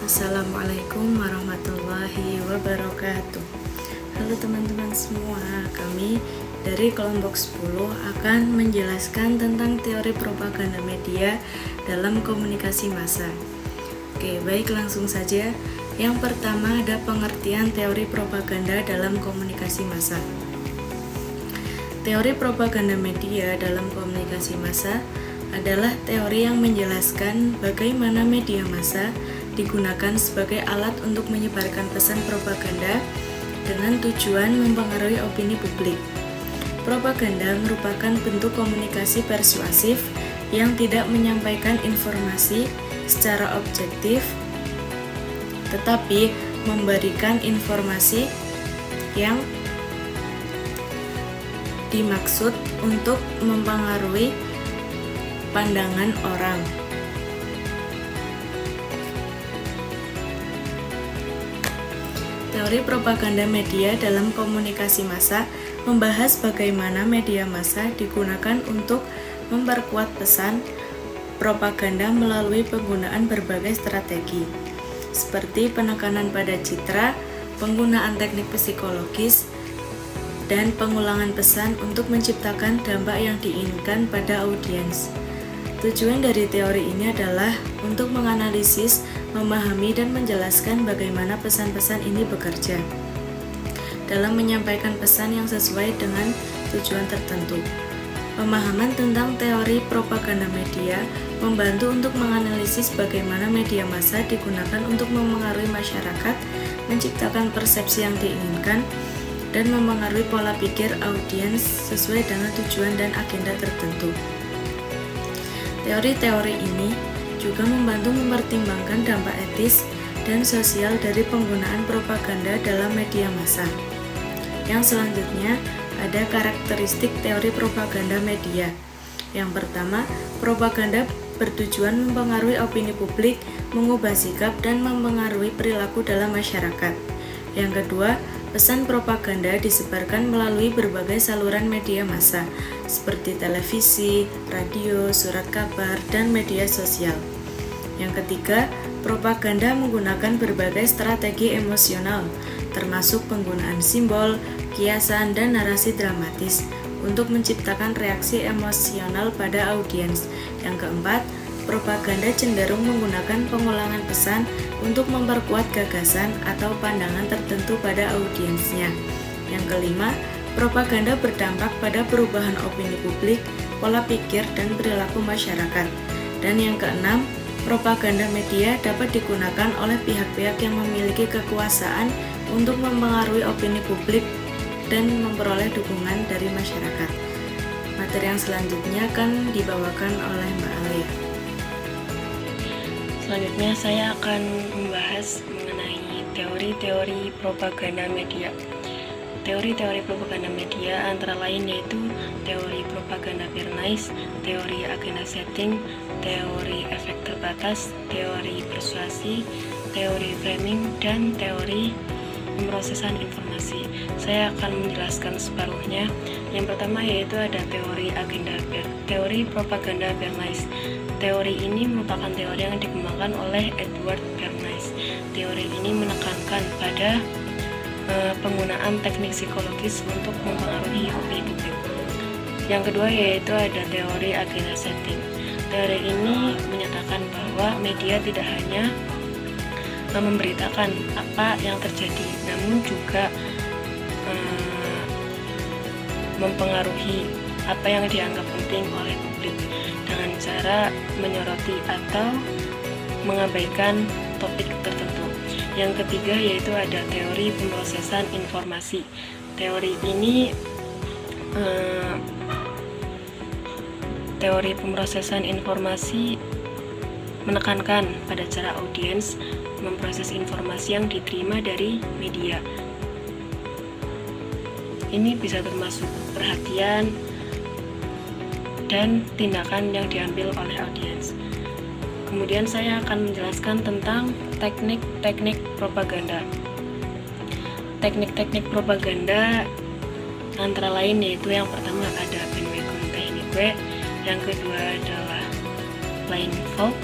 Assalamualaikum warahmatullahi wabarakatuh. Halo teman-teman semua, kami dari kelompok 10 akan menjelaskan tentang teori propaganda media dalam komunikasi massa. Oke, baik, langsung saja. Yang pertama ada pengertian teori propaganda dalam komunikasi massa. Teori propaganda media dalam komunikasi massa adalah teori yang menjelaskan bagaimana media massa digunakan sebagai alat untuk menyebarkan pesan propaganda dengan tujuan mempengaruhi opini publik. Propaganda merupakan bentuk komunikasi persuasif yang tidak menyampaikan informasi secara objektif, tetapi memberikan informasi yang dimaksud untuk mempengaruhi pandangan orang. Teori propaganda media dalam komunikasi massa membahas bagaimana media massa digunakan untuk memperkuat pesan propaganda melalui penggunaan berbagai strategi, seperti penekanan pada citra, penggunaan teknik psikologis, dan pengulangan pesan untuk menciptakan dampak yang diinginkan pada audiens. Tujuan dari teori ini adalah untuk menganalisis, memahami, dan menjelaskan bagaimana pesan-pesan ini bekerja dalam menyampaikan pesan yang sesuai dengan tujuan tertentu. Pemahaman tentang teori propaganda media membantu untuk menganalisis bagaimana media massa digunakan untuk mempengaruhi masyarakat, menciptakan persepsi yang diinginkan, dan mempengaruhi pola pikir audiens sesuai dengan tujuan dan agenda tertentu. Teori-teori ini juga membantu mempertimbangkan dampak etis dan sosial dari penggunaan propaganda dalam media massa. Yang selanjutnya ada karakteristik teori propaganda media. Yang pertama, propaganda bertujuan mempengaruhi opini publik, mengubah sikap, dan mempengaruhi perilaku dalam masyarakat. Yang kedua, pesan propaganda disebarkan melalui berbagai saluran media massa, seperti televisi, radio, surat kabar, dan media sosial. Yang ketiga, propaganda menggunakan berbagai strategi emosional, termasuk penggunaan simbol, kiasan, dan narasi dramatis untuk menciptakan reaksi emosional pada audiens. Yang keempat, propaganda cenderung menggunakan pengulangan pesan untuk memperkuat gagasan atau pandangan tertentu pada audiensnya. Yang kelima, propaganda berdampak pada perubahan opini publik, pola pikir, dan perilaku masyarakat. Dan yang keenam, propaganda media dapat digunakan oleh pihak-pihak yang memiliki kekuasaan untuk mempengaruhi opini publik dan memperoleh dukungan dari masyarakat. Materi yang selanjutnya akan dibawakan oleh Mbak Alia. Selanjutnya saya akan membahas mengenai teori-teori propaganda media. Teori-teori propaganda media antara lain yaitu teori propaganda Bernays, teori agenda setting, teori efek terbatas, teori persuasi, teori framing, dan teori pemrosesan informasi. Saya akan menjelaskan separuhnya. Yang pertama yaitu ada teori propaganda Bernays. Teori ini merupakan teori yang dikembangkan oleh Edward Bernays. Teori ini menekankan pada penggunaan teknik psikologis untuk mempengaruhi opini publik. Yang kedua yaitu ada teori agenda setting. Teori ini menyatakan bahwa media tidak hanya memberitakan apa yang terjadi, namun juga mempengaruhi apa yang dianggap penting oleh publik dengan cara menyoroti atau mengabaikan topik tertentu. Yang ketiga yaitu ada teori pemrosesan informasi. Teori ini teori pemrosesan informasi menekankan pada cara audiens memproses informasi yang diterima dari media. Ini bisa termasuk perhatian dan tindakan yang diambil oleh audiens. Kemudian saya akan menjelaskan tentang teknik-teknik propaganda. Teknik-teknik propaganda antara lain yaitu yang pertama ada bandwagon technique, yang kedua adalah blindfold,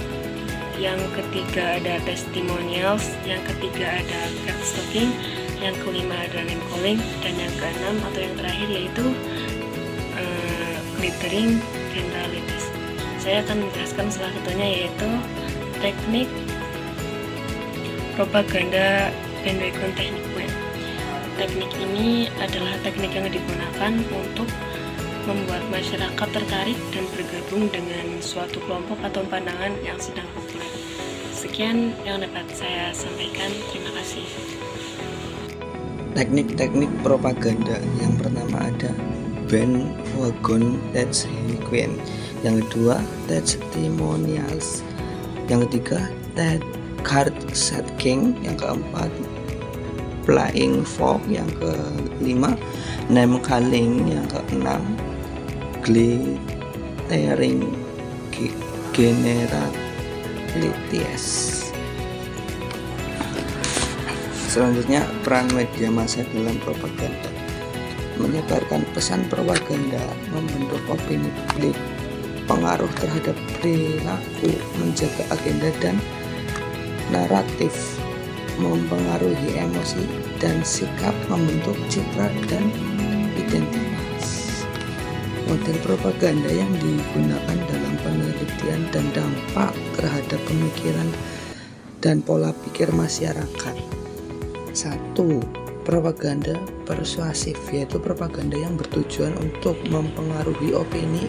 yang ketiga ada testimonials, yang ketiga ada cat stalking, yang kelima ada name calling, dan yang keenam atau yang terakhir yaitu glittering generalities. Saya akan menjelaskan salah satunya yaitu teknik propaganda bandwagon teknik web. Teknik ini adalah teknik yang digunakan untuk membuat masyarakat tertarik dan bergabung dengan suatu kelompok atau pandangan yang sedang populer. Sekian yang dapat saya sampaikan. Terima kasih. Teknik-teknik propaganda yang pertama ada bandwagon technique, yang kedua testimonials, yang ketiga card setting, yang keempat flying fog, yang kelima name calling, yang keenam glittering generalities. Selanjutnya, peran media massa dalam propaganda: menyebarkan pesan propaganda, membentuk opini publik, pengaruh terhadap perilaku, menjaga agenda dan naratif, mempengaruhi emosi dan sikap, membentuk citra dan identitas. Model propaganda yang digunakan dalam penelitian dan dampak terhadap pemikiran dan pola pikir masyarakat. 1. Propaganda persuasif, yaitu propaganda yang bertujuan untuk mempengaruhi opini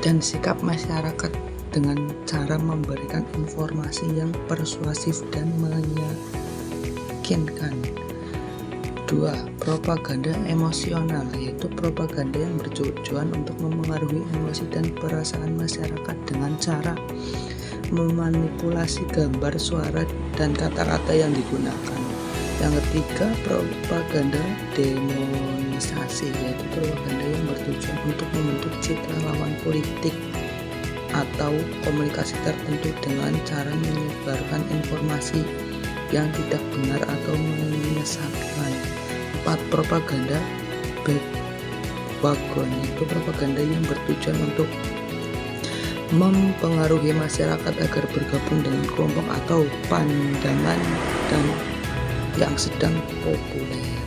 dan sikap masyarakat dengan cara memberikan informasi yang persuasif dan meyakinkan. 2. Propaganda emosional, yaitu propaganda yang bertujuan untuk mempengaruhi emosi dan perasaan masyarakat dengan cara memanipulasi gambar, suara, dan kata-kata yang digunakan. Yang ketiga, propaganda demonisasi, yaitu propaganda yang bertujuan untuk membentuk citra lawan politik atau komunikasi tertentu dengan cara menyebarkan informasi yang tidak benar atau menyesatkan. 4. Propaganda bandwagon, yaitu propaganda yang bertujuan untuk mempengaruhi masyarakat agar bergabung dengan kelompok atau pandangan dan yang sedang populer.